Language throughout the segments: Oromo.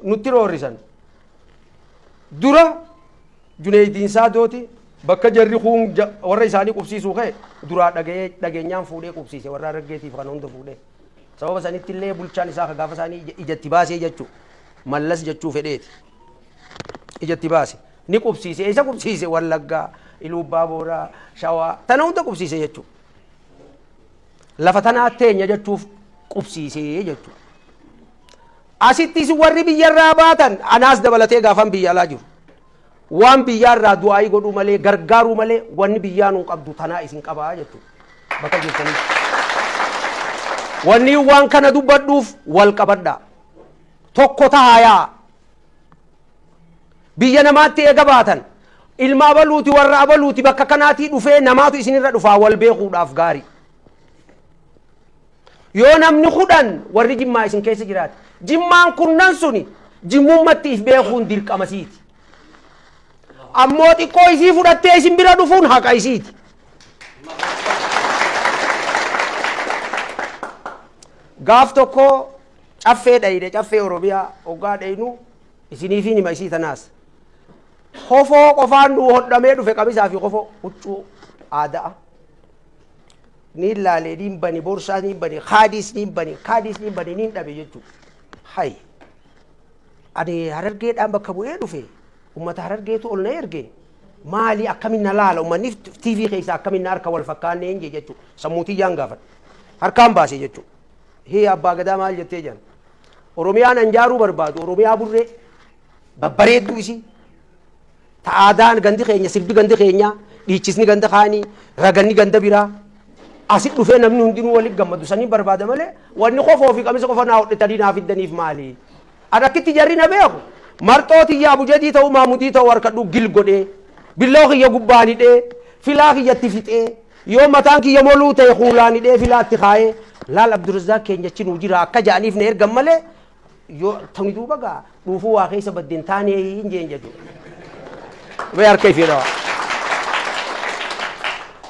نتيرو الرسان درا جنيدين سادوتي bakka jarri kun warra isaanii qubsiisuu ka'e duraa dhageenyaan fuudhee qubsiise warra argeetiif kan hunda fuudhee sababa sanitti illee bulchaan isaa ka gaafa isaanii ijatti baasee jechuu mallas jechuu fedheeti ijatti baase ni qubsiise isa qubsiise Wallaggaa Ilubbaa Booraa Shawaa tana hunda qubsiise jechuu lafa tanaa teenya jechuuf qubsiise jechuu asittis warri biyyarraa baatan anaas dabalatee gaafan biyya alaa jiru waan biyyarraa du'aayi godhu malee gargaaru malee wanni biyyaan qabdu tanaa isin qabaa jechuudha bakka jirtanii wanni waan kana dubbadhuuf wal qabadha tokko tahayaa biyya namaatti eega baatan ilma abaluuti warra abaluuti bakka kanaatii dhufee namaatu isinirra dhufaa wal beekuudhaaf gaarii yoo namni kudhan warri jimmaa isin keessa jiraate jimmaan kunnan suni jimmummaatti if beekuun dirqamasiiti ammoo xiqqoo isii fudhattee isin bira dhufuun haqa isiiti gaaf tokko caffee dhayide caffee Oromiyaa hoggaa dhayinu isiniifi nima isii tanaas kofoo qofaan nu hodhamee dhufe qamisaa fi kofoo huccuu aadaa ni ilaalee niin bani borsaa niin bani kaadiis niin bani niin dhabe jechuudha hay ani Harargeedhaan bakka bu'ee dhufe ummata Harargeetu ol na erge maali akkamin na laala ummanni TV keessa akkamin harka wal fakkaannee hin jechuudha sammuutii yaan gaafadha harkaan baasee jechuudha hee abbaa gadaa maal jettee jiran Oromiyaan anjaaruu barbaadu Oromiyaa burree babbareedduu isii ta'aadaan gandi keenya sirbi gandi keenya dhiichisni ganda kaanii raganni ganda biraa asit dhufee namni hundinuu walitti gammadu sanii barbaada malee wanni kofoo fi qamisa qofa naa hodhetanii naaf iddaniif maali adakkitti jarri na beeku marxooti yaa bujadii ta'uu maamudii ta'uu harkadhu gil godhee billoo kiyya gubbaan hidhee filaa kiyyatti fixee yoo mataan kiyya moluu ta'e kuulaan hidhee filaatti kaayee laal Abdurrazzaaq keenyachi nuu jira akka ja'aniif na ergan malee yoo tani duuba gaa dhuufuu waa keessa baddeen taanee hin jeen jechuudha bee harka ifeedha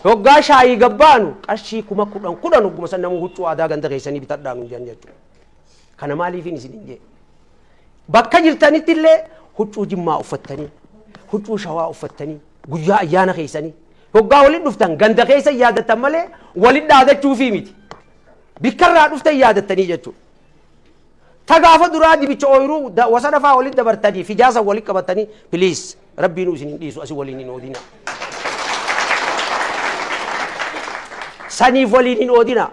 hoggaa shaayii gabbaanu qarshii kuma kudhan hogguma san namuu huccuu aadaa ganda keessanii bitadhaan hin jeen jechuudha kana maaliifin isin hin jee bakka jirtanitti illee huccuu Jimmaa uffattanii huccuu Shawaa uffattanii guyyaa ayyaana keessanii hoggaa walitti dhuftan ganda keessa yaadattan malee walitti dhaadachuufii miti bikkarraa dhuftan yaadattanii jechuudha tagaafa duraa dibicha ooyiruu wasana faa walitti dabartanii fijaasa walitti qabatanii please rabbiin isin hin dhiisu asii waliin hin oodina saniif waliin hin oodina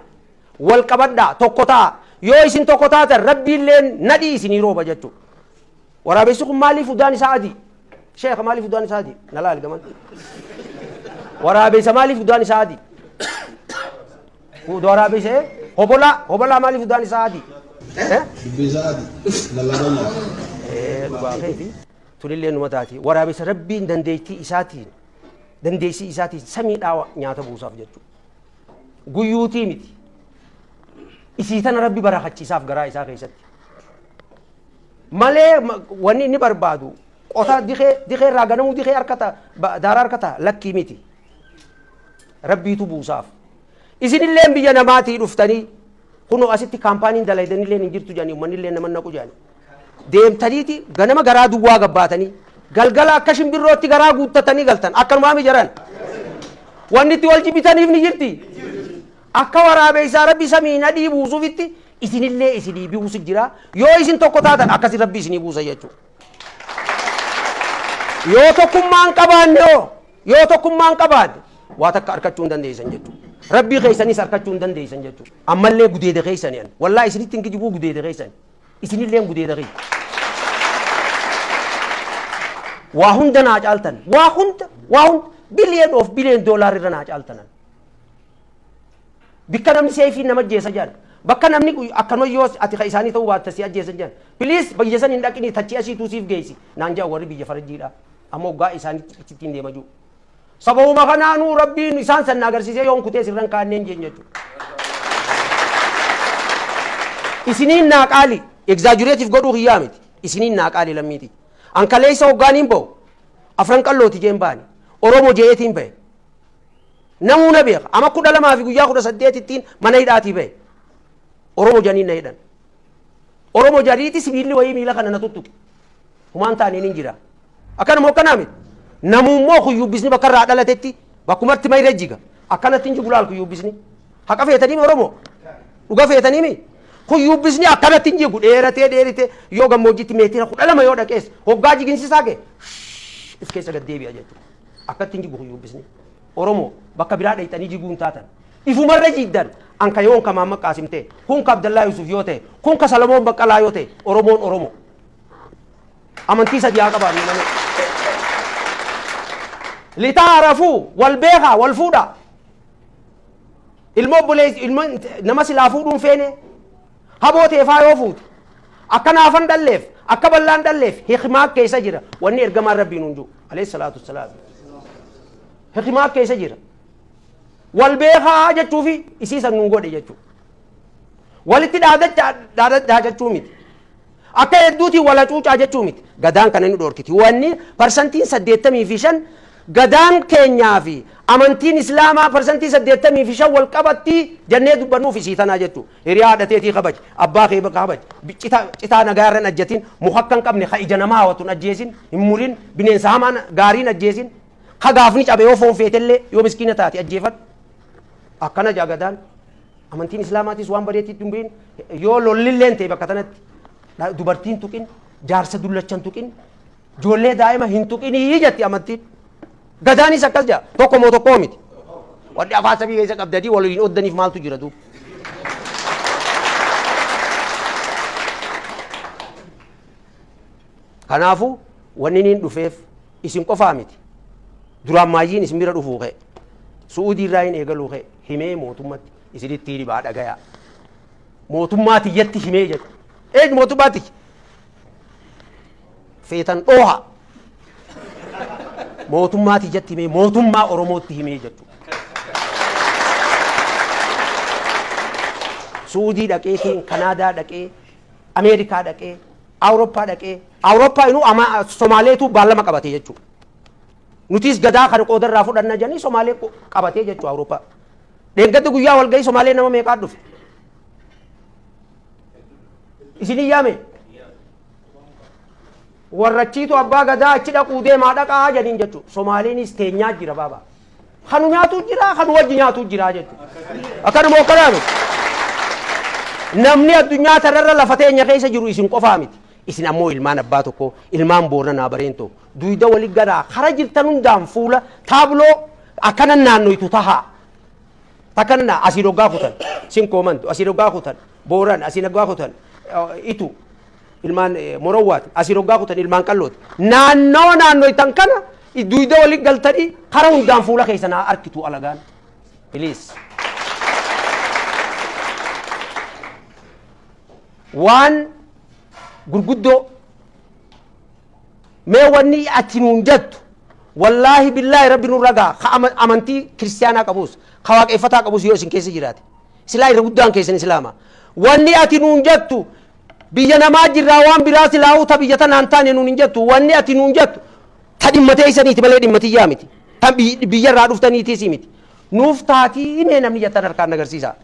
wal qabadhaa tokko ta'a yoo isin tokko taatan rabbiilleen nadhii isinii rooba jechuudha waraabessi kun maaliif udaan isaa adii sheekha maaliif udaan isaa adii na laal gaman waraabessa maaliif udaan isaa adii waraabessa hobolaa maaliif udaan isaa adii bisa adii lalabana dhugaa keefi tulillee numa taati waraabessa rabbiin dandeettii isaatiin samiidhaa nyaata buusaaf jechuudha guyyuutii miti isii tana rabbi barakachiisaaf garaa isaa keessatti malee wanni inni barbaadu qota dikee irraa ganamuu dikee harkata daaraa harkata lakkii miti rabbiitu buusaaf isinillee biyya namaatii dhuftanii kunoo asitti kaampaaniin dalaydanillee hin jirtu jedhanii uummanillee nama naqu jedhanii deemtaniiti ganama garaa duwwaa gabbaatanii galgala akka shimbirrootti garaa guuttatanii galtan akkanumaa mijaran wanni itti wal jibitaniif ni jirti akka waraabessa rabbi samii nadhii buusuufitti isinillee isinii buusu jira yoo isin tokko taatan akkasi rabbi isinii buusa jechuudha yoo tokkummaan qabaanne waa takka harkachuu hin dandeessan jechuudha rabbii keessanis harkachuu hin dandeessan jechuudha ammallee gudeeda keessanii wallaahi isinitti hin kijibuu gudeeda keessanii isinillee gudeeda keessa waa hunda naa caaltan waa hunda billion dollar irra naa caaltanan bikka namni seefii nama jeessa jaan bakka namni akkanoo yoo ati ka isaanii ta'uu baatte si ajjeessan jaan please biyya san hin dhaqini tachi asiituu siif geessi naan jaa warri biyya farajjiidha ammoo gaa isaanii ittiin deema jiru sababuma kanaanuu rabbiin isaan san agarsiisee yoon kutee sirran kaanneen jeen jechuudha isiniin naa qaali exaggerative godhuu hiyyaa miti isiniin naa qaali lammiiti ankalee isa hoggaaniin ba'u afran qallooti jeen baani oromoo jeetiin ba'e namuu na beeka ama 12 fi guyyaa 18 ittiin mana hidhaatii ba'e oromoo janiin na hidhan oromo jariiti sibiilli wayii miila kana na tuttuqe humaan taaniin hin jira akkana moo akkanaa miti namummoo kuyyubbisni bakka irraa dhalatetti bakkumatti mayra jiga akkanatti hin jigu laal kuyyubbisni haqa feetanii oromo dhuga feetanii mi kuyyubbisni akkanatti hin jigu dheerate yoo gammoojjitti meetira 12 yoo dhaqees hoggaa jiginsisaa kee if keessa gad deebi'a jechuudha akkatti hin jigu kuyyubbisni oromo bakka biraa dhayxanii jiguun taatan ifumarra jiddan anka yoon ka Mahammad Qaasim ta'e kun ka Abdallaa Yusuf yoo ta'e kun ka Salamoon Baqqalaa yoo ta'e oromoon oromo amantii sadii haa qabaannu malee litaarafuu wal beekaa wal fuudha ilmoo obboleessi ilmoo nama silaa fuudhuun feene haboo teefaa yoo fuute akka naafan dhalleef akka ballaan dhalleef hikmaa keessa jira wanni ergamaan rabbiin hundu alayhi salaatu wassalaam hikmaa keessa jira wal beekaa jechuufi isiisan nun godhe jechuudha walitti dhaadachaa jechuu miti akka hedduutiin wala cuucaa jechuu miti gadaan kana ni dhorkiti wanni parsantiin 85 gadaan keenyaa fi amantiin islaamaa parsantii 85 wal qabatti jannee dubbannuuf isii tanaa jechuu hiriyaa haadhateetii kabaj abbaa kee kabaj citaa nagaarran ajjatin muhakkan qabne ka ija namaa hawwatuun ajjeesin hin murin bineensa hamaan gaariin ajjeesin ka gaafni cabe yoo foon feetellee yoo miskiina taate ajjeefadhu akkana jaagadaan amantiin islaamaatis waan bareetitti hin beekne yoo lollilleen ta'e bakka tanatti dubartiin tuqin jaarsa dullachan tuqin ijoollee daa'ima hin tuqinii jetti amantiin gadaanis akkas jaa tokko moo tokkoo miti wadhi afaan sabii keessa qabdanii waliin oddaniif maaltu jira duuba kanaafu wanni niin dhufeef isin qofaa miti duraan maayyiin isin bira dhufuu ka'e su'uudii irraa hin eegaluu ka'e himee mootummatti isinitti dhibaa dhagayaa mootummaa tiyyatti himee jedhu eenyu mootummaa tiyya feetan dhooha mootummaa tiyyatti himee mootummaa oromootti himee jedhu su'uudii dhaqee kanaadaa dhaqee ameerikaa dhaqee awurooppaa inuu somaaleetu baallama qabate jechuudha nutis gadaa kan qoodarraa fudhanna janii somaalee qabatee jechuu awurooppaa dheengaddi guyyaa walgahii somaalee nama meeqaa dhufe isin yaame warrachiitu abbaa gadaa achi dhaquu deemaa dhaqaa janiin jechuu somaaliinis teenyaa jira baaba kanu nyaatu jira kanu wajji nyaatu jira jechuu akkanuma okkanaame namni addunyaa tararra lafa teenya keessa jiru isin qofaa miti isin ammoo ilmaan abbaa tokko ilmaan boornaa bareento duyda wali gadaa kara jirtan hundaan fuula taabloo akkana naannoytu tahaa takkanna asii dhoggaa kutan sin koomantu asii dhoggaa kutan booran asii dhoggaa kutan itu ilmaan morowwaat asii dhoggaa kutan ilmaan qallooti naannoytan kana duyda wali galtanii kara hundaan fuula keessan arkitu alagaan please waan gurguddoo mee wanni ati nuun jettu wallaahi billaahi rabbi nuun ragaa ka amantii kiristiyaanaa qabus ka waaqeffataa qabus yoo isin keessa jiraate silaa irra guddaan keessan islaama wanni ati nuun jettu biyya namaa jirraa waan biraa silaa'uu ta biyya tanaan taane nuun hin jettu wanni ati nuun jettu ta dhimmatee isaniiti malee dhimmatiyyaa miti ta biyya irraa dhuftaniitis miti nuuf taatii mee namni jettan harkaan agarsiisa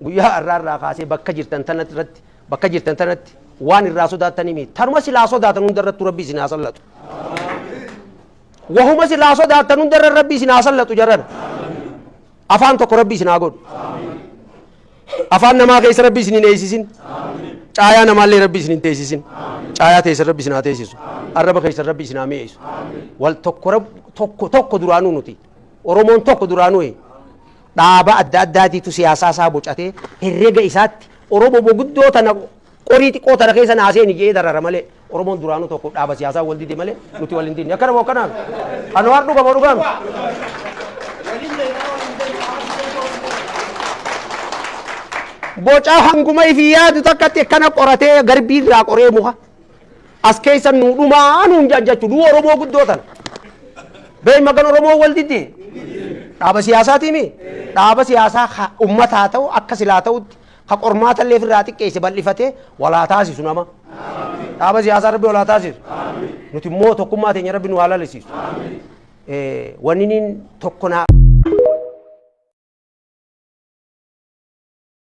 guyyaa irraa kaasee bakka jirtan tanatti waan irraa sodaattanii miti tanuma silaa sodaatan hundarrattu rabbi isin haa sallatu wahuma silaa sodaatan hundarra rabbi isin haa sallatu jarran afaan tokko rabbi isin haa godhu afaan namaa keessa rabbi isin hin eeysisin caayaa namaallee rabbi isin hin teessisin caayaa teessan rabbi isin haa teessisu arraba keessan rabbi isin haa mi'eessu wal tokko duraanuu nuti oromoon tokko duraanuu dhaaba adda addaatiitu siyaasaa isaa bocatee herrega isaatti oromoo boguddoo tana qorii xiqqoo tana keessa naasee ni jedhee darara malee oromoon duraanuu tokko dhaaba siyaasaa wal dide malee nuti wal hin dinne akkana moo akkanaaf anu waan dhugama dhugama bocaa hanguma ifi yaadu takkatti akkana qoratee garbii irraa qoree muka as keessa nu dhumaa nuun jajjachu nu oromoo guddoo tana bee magan oromoo wal dide dhaaba siyaasaati mi dhaaba siyaasaa ummataa ta'u akka silaa ta'utti ka qormaata illee irraa xiqqeesse bal'ifatee walaa taasisu nama dhaaba siyaasaa rabbi walaa taasisu nuti immoo tokkummaa teenya rabbi nu haa lalisiisu wanni niin tokko naa